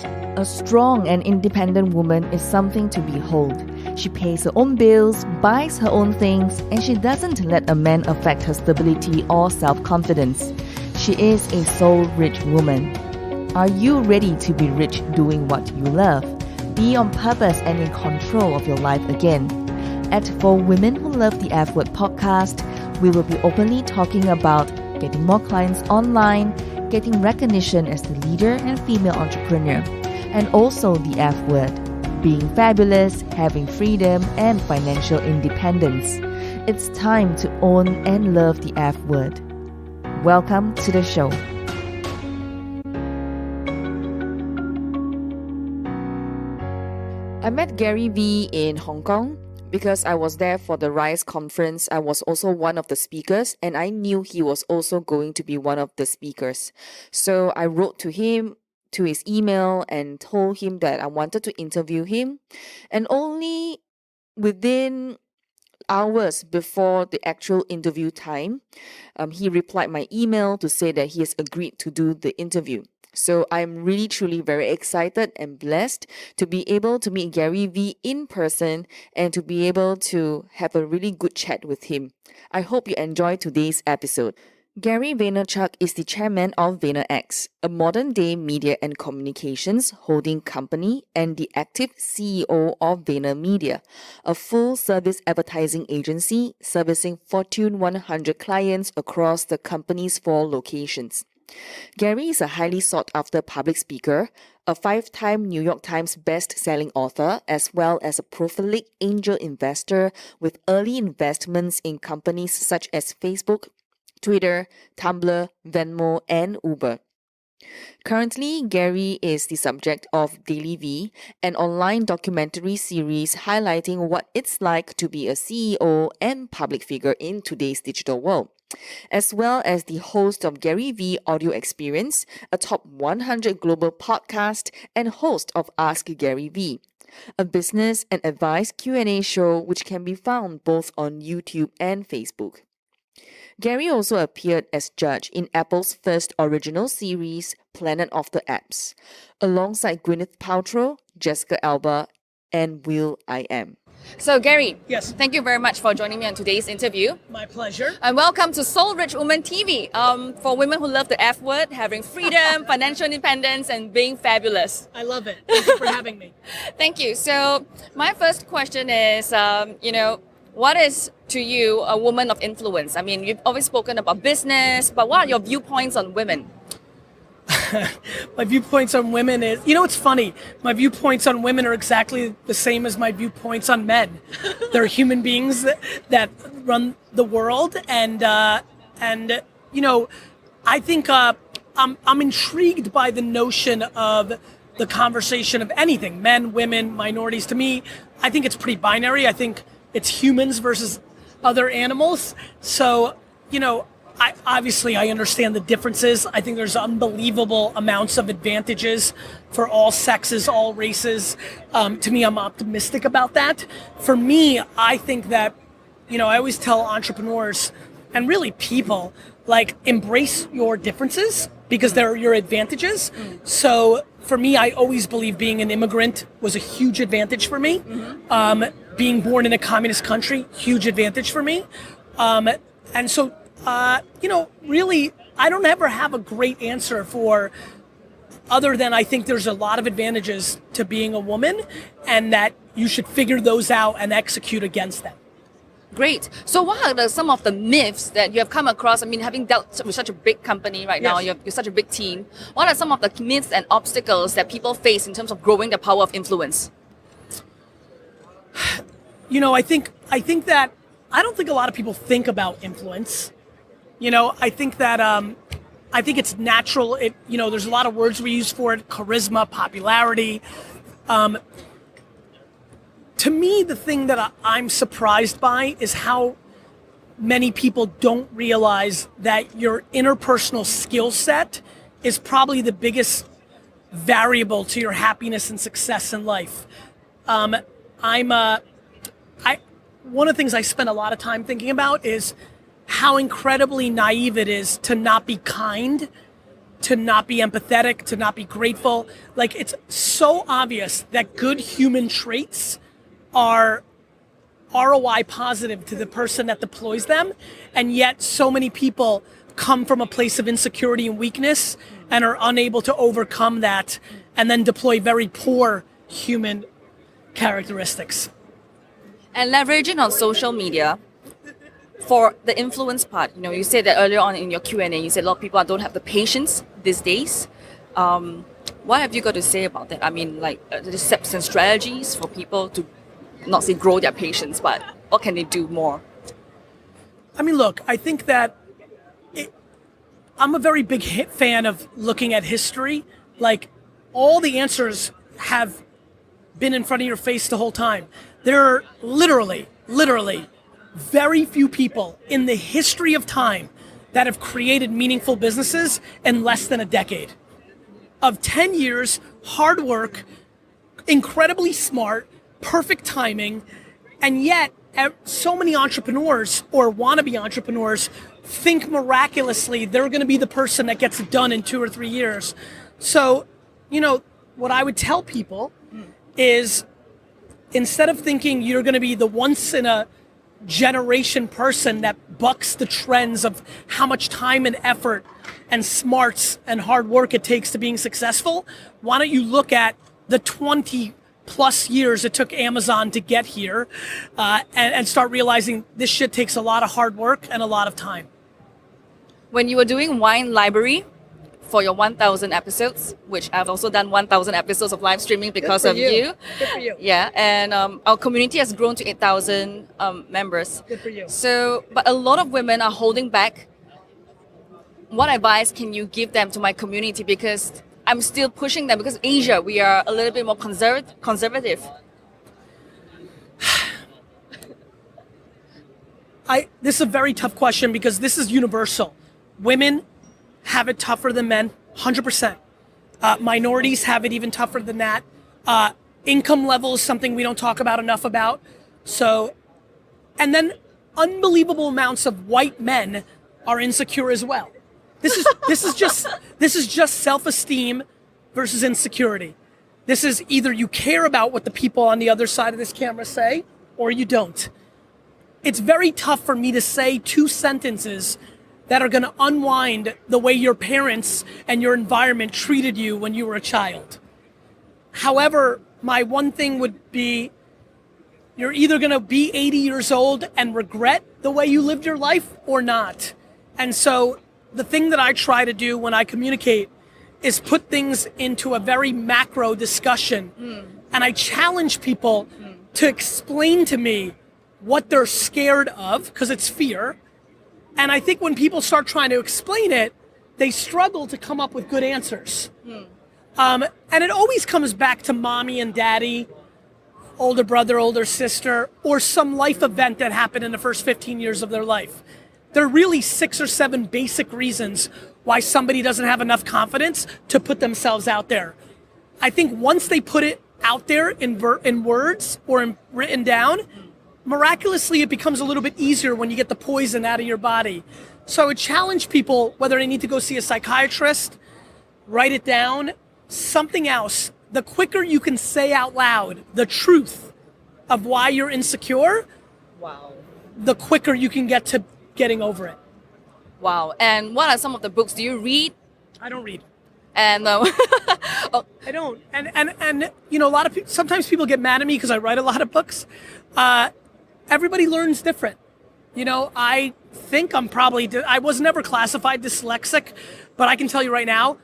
A strong and independent woman is something to behold. She pays her own bills, buys her own things, and she doesn't let a man affect her stability or self-confidence. She is a soul-rich woman. Are you ready to be rich doing what you love? Be on purpose and in control of your life again. At For Women Who Love the F Word podcast, we will be openly talking about getting more clients online, getting recognition as the leader and female entrepreneur, and also the F word, being fabulous, having freedom, and financial independence. It's time to own and love the F word. Welcome to the show. I met Gary Vee in Hong Kong because I was there for the Rise conference. I was also one of the speakers, and I knew he was also going to be one of the speakers. So I wrote to him, to his email, and told him that I wanted to interview him. And only within hours before the actual interview time, he replied my email to say that he has agreed to do the interview. So I'm really truly very excited and blessed to be able to meet Gary Vee in person and to be able to have a really good chat with him. I hope you enjoy today's episode. Gary Vaynerchuk is the chairman of Vaynerx, a modern-day media and communications holding company, and the active CEO of VaynerMedia, a full-service advertising agency servicing Fortune 100 clients across the company's 4 locations. Gary is a highly sought-after public speaker, a 5-time New York Times best-selling author, as well as a prolific angel investor with early investments in companies such as Facebook, Twitter, Tumblr, Venmo, and Uber. Currently, Gary is the subject of Daily V, an online documentary series highlighting what it's like to be a CEO and public figure in today's digital world, as well as the host of Gary V Audio Experience, a top 100 global podcast, and host of Ask Gary V, a business and advice Q&A show which can be found both on YouTube and Facebook. Gary also appeared as judge in Apple's first original series, Planet of the Apps, alongside Gwyneth Paltrow, Jessica Alba, and will.i.am. So Gary, yes, thank you very much for joining me on today's interview. My pleasure. And welcome to Soul Rich Woman TV, for women who love the F word, having freedom, financial independence, and being fabulous. I love it. Thank you for having me. Thank you. So my first question is, what is to you a woman of influence? I mean, you've always spoken about business, but what are your viewpoints on women? My viewpoints on women is, it's funny. My viewpoints on women are exactly the same as my viewpoints on men. They're human beings that run the world, and I think I'm intrigued by the notion of the conversation of anything, men, women, minorities. To me, I think it's pretty binary. I think it's humans versus other animals. So, I understand the differences. I think there's unbelievable amounts of advantages for all sexes, all races. To me, I'm optimistic about that. For me, I think that, I always tell entrepreneurs and really people, embrace your differences because they're your advantages. So for me, I always believe being an immigrant was a huge advantage for me. Being born in a communist country, huge advantage for me. And so, really, I don't ever have a great answer for other than I think there's a lot of advantages to being a woman and that you should figure those out and execute against them. Great. So what are some of the myths that you have come across? I mean, having dealt with such a big company right now, you're such a big team. What are some of the myths and obstacles that people face in terms of growing the power of influence? I think that I don't think a lot of people think about influence. I think that I think it's natural. There's a lot of words we use for it: charisma, popularity. To me, the thing that I'm surprised by is how many people don't realize that your interpersonal skill set is probably the biggest variable to your happiness and success in life. One of the things I spend a lot of time thinking about is how incredibly naive it is to not be kind to not be empathetic, to not be grateful. Like, it's so obvious that good human traits are ROI positive to the person that deploys them, and yet so many people come from a place of insecurity and weakness and are unable to overcome that and then deploy very poor human characteristics. And leveraging on social media for the influence part, you said that earlier on in your Q&A, you said a lot of people don't have the patience these days. What have you got to say about that? I mean, like the steps and strategies for people to not say grow their patience, but what can they do more? I mean, look, I think that I'm a very big fan of looking at history. Like, all the answers have been in front of your face the whole time. There are literally very few people in the history of time that have created meaningful businesses in less than a decade. Of 10 years, hard work, incredibly smart, perfect timing, and yet so many entrepreneurs or wannabe entrepreneurs think miraculously they're going to be the person that gets it done in 2 or 3 years. So, what I would tell people is, instead of thinking you're going to be the once in a generation person that bucks the trends of how much time and effort and smarts and hard work it takes to being successful, why don't you look at the 20 plus years it took Amazon to get here and start realizing this shit takes a lot of hard work and a lot of time. When you were doing Wine Library for your 1,000 episodes, which I've also done 1,000 episodes of live streaming because of you. Good for you. Yeah, and our community has grown to 8,000 members. Good for you. So, but a lot of women are holding back. What advice can you give them to my community? Because I'm still pushing them, because Asia, we are a little bit more conservative. This is a very tough question because this is universal. Women have it tougher than men, 100%. Minorities have it even tougher than that. Income level is something we don't talk about enough about. So, and then unbelievable amounts of white men are insecure as well. This is just self-esteem versus insecurity. This is either you care about what the people on the other side of this camera say, or you don't. It's very tough for me to say 2 sentences that are going to unwind the way your parents and your environment treated you when you were a child. However, my one thing would be, you're either going to be 80 years old and regret the way you lived your life or not. And so the thing that I try to do when I communicate is put things into a very macro discussion. And I challenge people to explain to me what they're scared of, because it's fear. And I think when people start trying to explain it, they struggle to come up with good answers. And it always comes back to mommy and daddy, older brother, older sister, or some life event that happened in the first 15 years of their life. There are really 6 or 7 basic reasons why somebody doesn't have enough confidence to put themselves out there. I think once they put it out there in words or written down, miraculously it becomes a little bit easier when you get the poison out of your body. So I would challenge people, whether they need to go see a psychiatrist, write it down, something else. The quicker you can say out loud the truth of why you're insecure, the quicker you can get to getting over it. Wow. And what are some of the books do you read? I don't read. And I don't. And a lot of people, sometimes people get mad at me because I write a lot of books. Everybody learns different. I think I was never classified dyslexic, but I can tell you right now,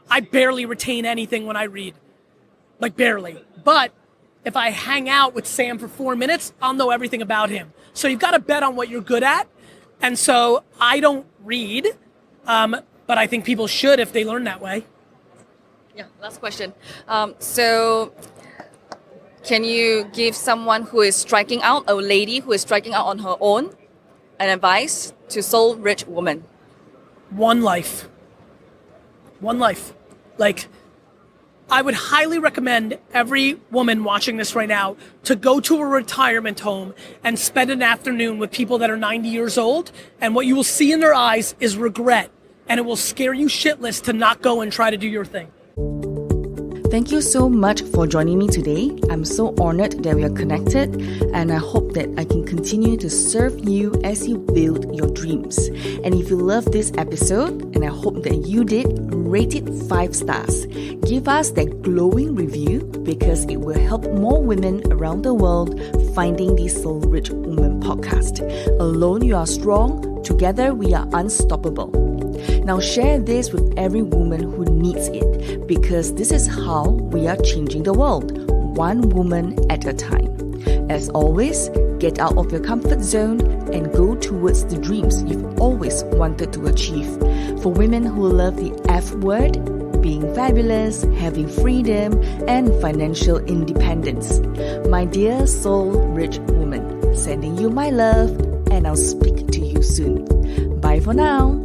I barely retain anything when I read. Like, barely. But if I hang out with Sam for 4 minutes, I'll know everything about him. So you've got to bet on what you're good at. And so I don't read, but I think people should if they learn that way. Yeah, last question. So can you give someone who is striking out, a lady who is striking out on her own, an advice to soul-rich woman? One life. Like, I would highly recommend every woman watching this right now to go to a retirement home and spend an afternoon with people that are 90 years old. And what you will see in their eyes is regret and it will scare you shitless to not go and try to do your thing. Thank you so much for joining me today. I'm so honored that we are connected, and I hope that I can continue to serve you as you build your dreams. And if you love this episode, and I hope that you did, rate it 5 stars. Give us that glowing review because it will help more women around the world finding the Soul Rich Woman podcast. Alone you are strong, together we are unstoppable. Now share this with every woman who needs it, because this is how we are changing the world, one woman at a time. As always, get out of your comfort zone and go towards the dreams you've always wanted to achieve. For women who love the F word, being fabulous, having freedom, and financial independence. My dear soul rich woman, sending you my love, and I'll speak to you soon. Bye for now.